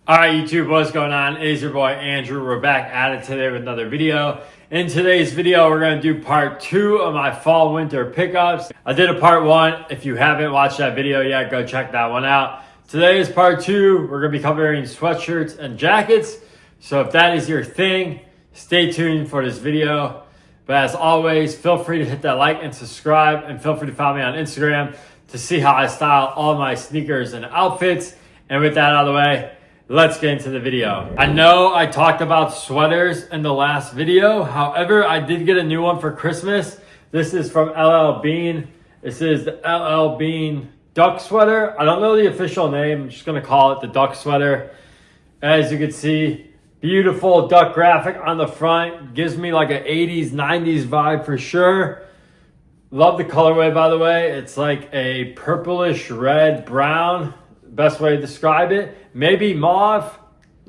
Alright YouTube, what's going on? It is your boy Andrew. We're back at it today with another video. In today's video, we're going to do part 2 of my fall winter pickups. I did a part 1. If you haven't watched that video yet, go check that one out. Today is part 2. We're going to be covering sweatshirts and jackets. So if that is your thing, stay tuned for this video. But as always, feel free to hit that like and subscribe, and feel free to follow me on Instagram to see how I style all my sneakers and outfits. And with that out of the way, let's get into the video. I know I talked about sweaters in the last video. However, I did get a new one for Christmas. This is from L.L.Bean. This is the L.L.Bean duck sweater. I don't know the official name. I'm just going to call it the duck sweater. As you can see, beautiful duck graphic on the front. Gives me like an 80s, 90s vibe for sure. Love the colorway, by the way. It's like a purplish red brown. Best way to describe it, maybe mauve,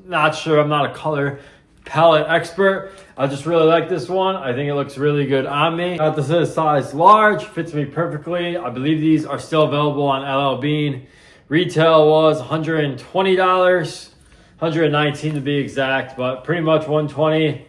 not sure. I'm not a color palette expert. I just really like this one. I think it looks really good on me. Got this in a size large, fits me perfectly. I believe these are still available on L.L.Bean. Retail was $120, $119 to be exact, but pretty much $120.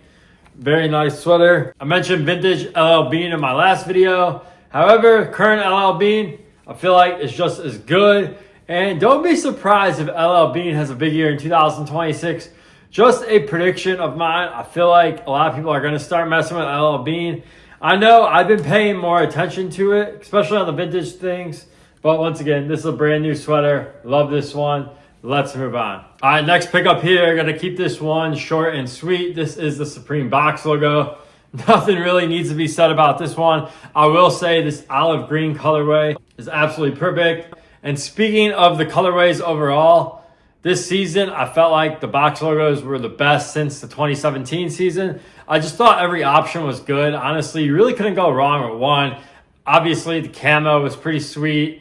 Very nice sweater. I mentioned vintage L.L.Bean in my last video. However, current L.L.Bean, I feel like it's just as good. And don't be surprised if L.L.Bean has a big year in 2026. Just a prediction of mine. I feel like a lot of people are going to start messing with L.L.Bean. I know I've been paying more attention to it, especially on the vintage things. But once again, this is a brand new sweater. Love this one. Let's move on. All right, next pickup here. Going to keep this one short and sweet. This is the Supreme box logo. Nothing really needs to be said about this one. I will say this olive green colorway is absolutely perfect. And speaking of the colorways overall, this season, I felt like the box logos were the best since the 2017 season. I just thought every option was good. Honestly, you really couldn't go wrong with one. Obviously, the camo was pretty sweet.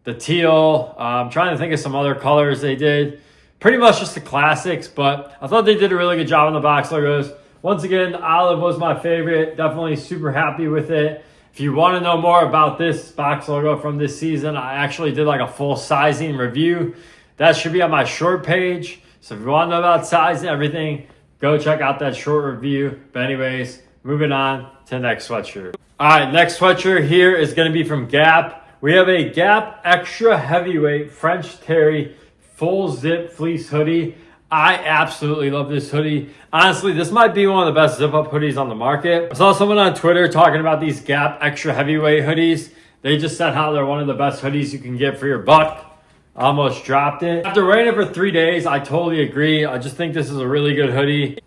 The teal, I'm trying to think of some other colors they did. Pretty much just the classics, but I thought they did a really good job on the box logos. Once again, the olive was my favorite. Definitely super happy with it. If you want to know more about this box logo from this season, I actually did like a full sizing review. That should be on my short page. So if you want to know about sizing, everything, go check out that short review. But anyways, moving on to the next sweatshirt. All right, next sweatshirt here is going to be from Gap. We have a Gap Extra Heavyweight French Terry full zip fleece hoodie. I absolutely love this hoodie. Honestly, this might be one of the best zip-up hoodies on the market. I saw someone on Twitter talking about these Gap Extra Heavyweight hoodies. They just said how they're one of the best hoodies you can get for your buck. I almost dropped it. After wearing it for 3 days, I totally agree. I just think this is a really good hoodie.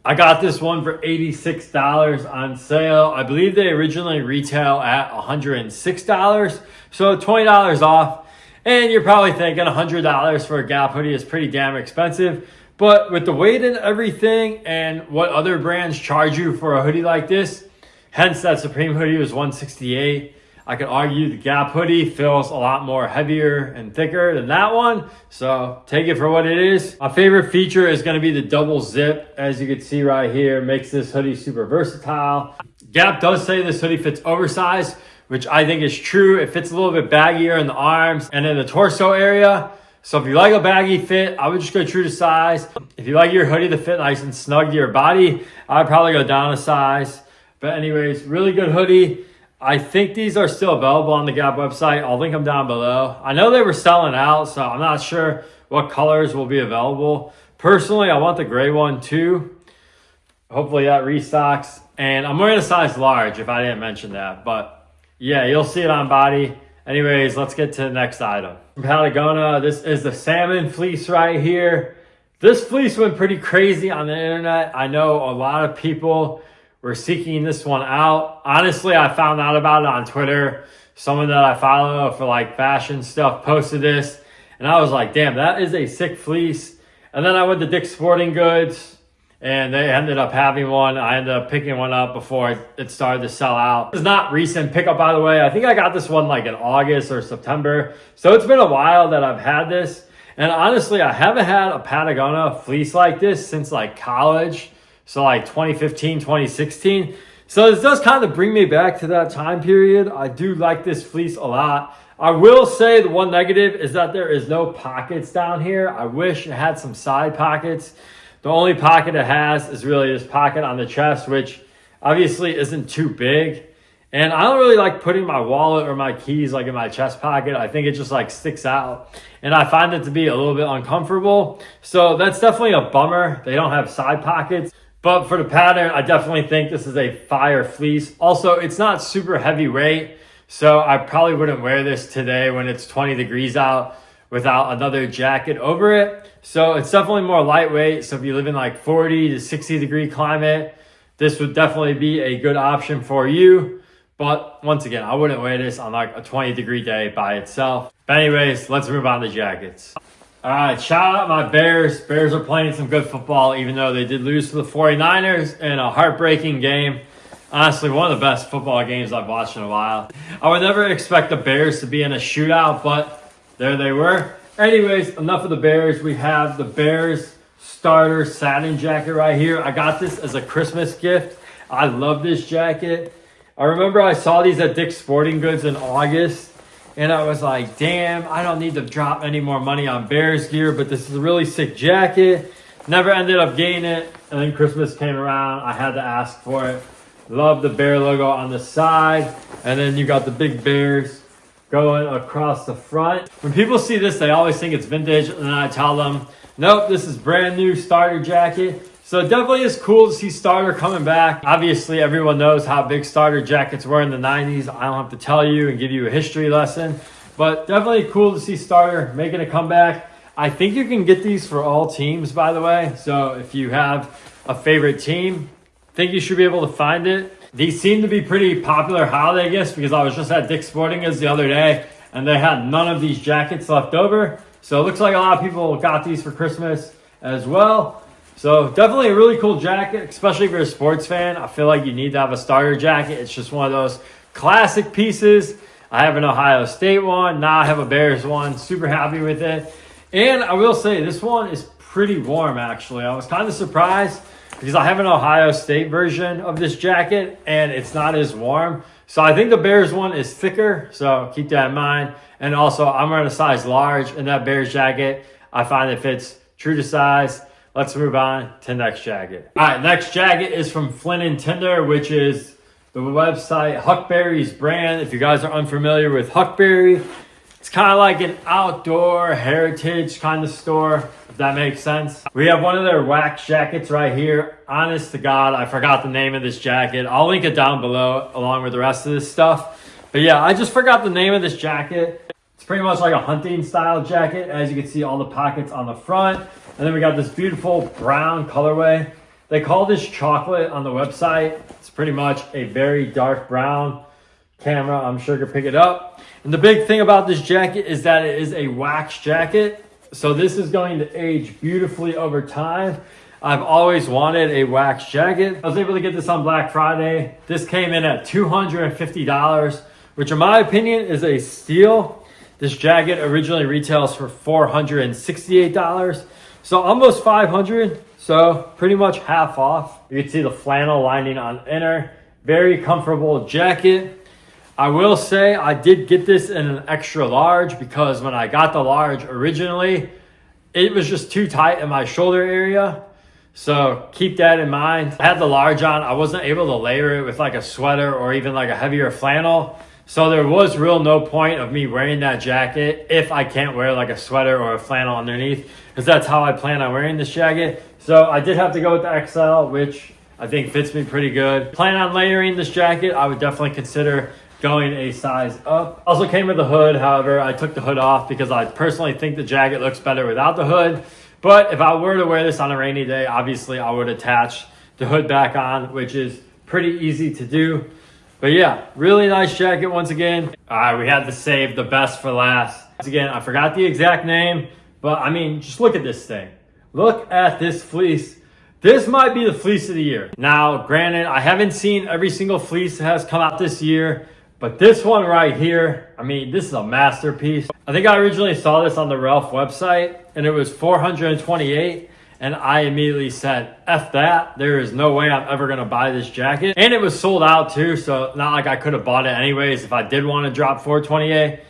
I got this one for $86 on sale. I believe they originally retail at $106, so $20 off. And you're probably thinking $100 for a Gap hoodie is pretty damn expensive. But with the weight and everything and what other brands charge you for a hoodie like this, hence that Supreme hoodie was $168. I could argue the Gap hoodie feels a lot more heavier and thicker than that one. So take it for what it is. My favorite feature is going to be the double zip. As you can see right here, makes this hoodie super versatile. Gap does say this hoodie fits oversized, which I think is true. It fits a little bit baggier in the arms and in the torso area. So if you like a baggy fit, I would just go true to size. If you like your hoodie to fit nice and snug to your body, I'd probably go down a size. But anyways, really good hoodie. I think these are still available on the Gap website. I'll link them down below. I know they were selling out, so I'm not sure what colors will be available. Personally, I want the gray one too. Hopefully that restocks. And I'm wearing a size large if I didn't mention that. But yeah, you'll see it on body. Anyways, let's get to the next item. From Patagonia, this is the salmon fleece right here. This fleece went pretty crazy on the internet. I know a lot of people were seeking this one out. Honestly, I found out about it on Twitter. Someone that I follow for like fashion stuff posted this. And I was like, damn, that is a sick fleece. And then I went to Dick's Sporting Goods and they ended up having one. I ended up picking one up before it started to sell out. It's not recent pickup, by the way. I think I got this one like in August or September. So it's been a while that I've had this. And honestly, I haven't had a Patagonia fleece like this since like college. So like 2015, 2016. So this does kind of bring me back to that time period. I do like this fleece a lot. I will say the one negative is that there is no pockets down here. I wish it had some side pockets. The only pocket it has is really this pocket on the chest, which obviously isn't too big. And I don't really like putting my wallet or my keys like in my chest pocket. I think it just like sticks out. And I find it to be a little bit uncomfortable. So that's definitely a bummer. They don't have side pockets. But for the pattern, I definitely think this is a fire fleece. Also, it's not super heavyweight. So I probably wouldn't wear this today when it's 20 degrees out without another jacket over it. So it's definitely more lightweight. So if you live in like 40 to 60 degree climate, this would definitely be a good option for you. But once again, I wouldn't wear this on like a 20 degree day by itself. But anyways, let's move on to jackets. All right, shout out my Bears. Bears are playing some good football, even though they did lose to the 49ers in a heartbreaking game. Honestly, one of the best football games I've watched in a while. I would never expect the Bears to be in a shootout, but there they were. Anyways, enough of the Bears. We have the Bears starter satin jacket right here. I got this as a Christmas gift. I love this jacket. I remember I saw these at Dick's Sporting Goods in August, and I was like, damn, I don't need to drop any more money on Bears gear, but this is a really sick jacket. Never ended up getting it, and then Christmas came around. I had to ask for it. Love the bear logo on the side, and then you got the big bears going across the front. When people see this, they always think it's vintage, and then I tell them, nope, this is brand new starter jacket. So it definitely is cool to see starter coming back. Obviously, everyone knows how big starter jackets were in the 90s. I don't have to tell you and give you a history lesson, but definitely cool to see starter making a comeback. I think you can get these for all teams, by the way. So if you have a favorite team, I think you should be able to find it. These seem to be pretty popular holiday gifts because I was just at Dick's Sporting Goods the other day and they had none of these jackets left over. So it looks like a lot of people got these for Christmas as well. So definitely a really cool jacket, especially if you're a sports fan. I feel like you need to have a starter jacket. It's just one of those classic pieces. I have an Ohio State one. Now I have a Bears one. Super happy with it. And I will say this one is pretty warm actually. I was kind of surprised because I have an Ohio State version of this jacket and it's not as warm. So I think the Bears one is thicker. So keep that in mind. And also I'm wearing a size large in that Bears jacket. I find it fits true to size. Let's move on to the next jacket. All right, next jacket is from Flint and Tinder, which is the website Huckberry's brand. If you guys are unfamiliar with Huckberry, it's kind of like an outdoor heritage kind of store, if that makes sense. We have one of their wax jackets right here. Honest to God, I forgot the name of this jacket. I'll link it down below along with the rest of this stuff. But yeah, I just forgot the name of this jacket. It's pretty much like a hunting style jacket. As you can see, all the pockets on the front. And then we got this beautiful brown colorway. They call this chocolate on the website. It's pretty much a very dark brown. Camera, I'm sure, could pick it up. And the big thing about this jacket is that it is a wax jacket. So this is going to age beautifully over time. I've always wanted a wax jacket. I was able to get this on Black Friday. This came in at $250, which in my opinion is a steal. This jacket originally retails for $468. So almost $500. So pretty much half off. You can see the flannel lining on inner. Very comfortable jacket. I will say I did get this in an extra large because when I got the large originally, it was just too tight in my shoulder area. So keep that in mind. I had the large on. I wasn't able to layer it with like a sweater or even like a heavier flannel. So there was real no point of me wearing that jacket if I can't wear like a sweater or a flannel underneath, because that's how I plan on wearing this jacket. So I did have to go with the XL, which I think fits me pretty good. Plan on layering this jacket. I would definitely consider going a size up. Also came with the hood. However, I took the hood off because I personally think the jacket looks better without the hood. But if I were to wear this on a rainy day, obviously I would attach the hood back on, which is pretty easy to do. But yeah, really nice jacket once again. All right, we had to save the best for last. Once again, I forgot the exact name, but I mean, just look at this thing. Look at this fleece. This might be the fleece of the year. Now, granted, I haven't seen every single fleece that has come out this year, but this one right here, I mean, this is a masterpiece. I think I originally saw this on the Ralph website and it was $428. And I immediately said, F that. There is no way I'm ever going to buy this jacket. And it was sold out too. So not like I could have bought it anyways if I did want to drop $428.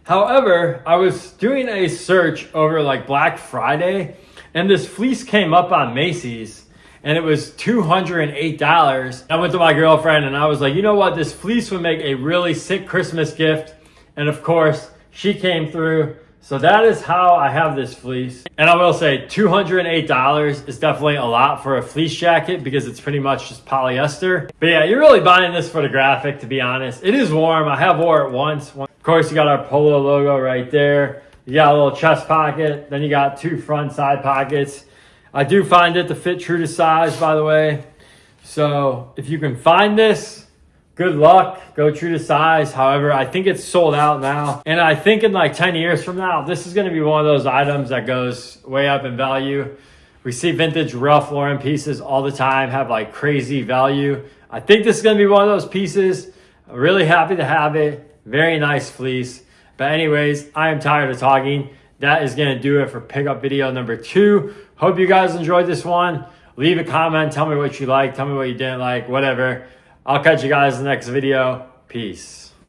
However, I was doing a search over like Black Friday and this fleece came up on Macy's and it was $208. I went to my girlfriend and I was like, you know what? This fleece would make a really sick Christmas gift. And of course, she came through. So that is how I have this fleece. And I will say $208 is definitely a lot for a fleece jacket because it's pretty much just polyester. But yeah, you're really buying this for the graphic, to be honest. It is warm. I have wore it once. Of course, you got our Polo logo right there. You got a little chest pocket. Then you got 2 front side pockets. I do find it to fit true to size, by the way. So if you can find this, good luck, go true to size. However, I think it's sold out now. And I think in like 10 years from now, this is gonna be one of those items that goes way up in value. We see vintage Ralph Lauren pieces all the time have like crazy value. I think this is gonna be one of those pieces. I'm really happy to have it. Very nice fleece. But anyways, I am tired of talking. That is gonna do it for pickup video number 2. Hope you guys enjoyed this one. Leave a comment, tell me what you liked, tell me what you didn't like, whatever. I'll catch you guys in the next video. Peace.